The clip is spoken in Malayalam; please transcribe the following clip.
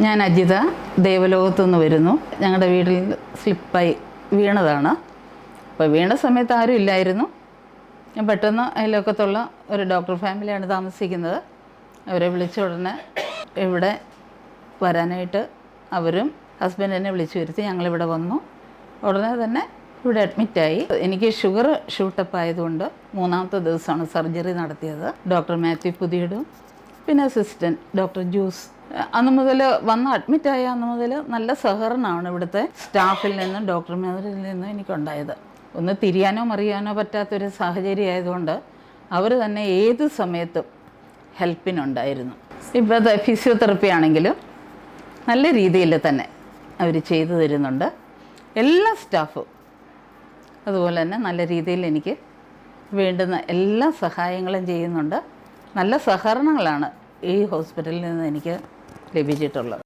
ഞാൻ അജിത ദേവലോകത്തു നിന്ന് വരുന്നു. ഞങ്ങളുടെ വീട്ടിൽ സ്ലിപ്പായി വീണതാണ്. അപ്പോൾ വീണ സമയത്ത് ആരും ഇല്ലായിരുന്നു. ഞാൻ പെട്ടെന്ന് അയൽവക്കത്തുള്ള ഒരു ഡോക്ടർ ഫാമിലിയാണ് താമസിക്കുന്നത്. അവരെ വിളിച്ച ഉടനെ ഇവിടെ വരാനായിട്ട് അവരും ഹസ്ബൻഡിനെ വിളിച്ചു വരുത്തി. ഞങ്ങളിവിടെ വന്നു. ഉടനെ തന്നെ ഇവിടെ അഡ്മിറ്റായി. എനിക്ക് ഷുഗർ ഷൂട്ടപ്പ് ആയതുകൊണ്ട് 3-ാമത്തെ ദിവസമാണ് സർജറി നടത്തിയത്. ഡോക്ടർ മാത്യു പുതിയടും പിന്നെ അസിസ്റ്റൻറ്റ് ഡോക്ടർ ജൂസ്. അന്ന് മുതൽ വന്ന് അഡ്മിറ്റായ അന്ന് മുതൽ നല്ല സഹകരണമാണ് ഇവിടുത്തെ സ്റ്റാഫിൽ നിന്നും ഡോക്ടർമാരിൽ നിന്നും എനിക്കുണ്ടായത്. ഒന്ന് തിരിയാനോ മറിയാനോ പറ്റാത്തൊരു സാഹചര്യം ആയതുകൊണ്ട് അവർ തന്നെ ഏത് സമയത്തും ഹെൽപ്പിനുണ്ടായിരുന്നു. ഇപ്പോഴത്തെ ഫിസിയോതെറപ്പി ആണെങ്കിലും നല്ല രീതിയിൽ തന്നെ അവർ ചെയ്തു തരുന്നുണ്ട്. എല്ലാ സ്റ്റാഫും അതുപോലെ തന്നെ നല്ല രീതിയിൽ എനിക്ക് വേണ്ടുന്ന എല്ലാ സഹായങ്ങളും ചെയ്യുന്നുണ്ട്. നല്ല സഹകരണങ്ങളാണ് ഈ ഹോസ്പിറ്റലിൽ നിന്ന് എനിക്ക് ലഭിച്ചിട്ടുള്ളത്.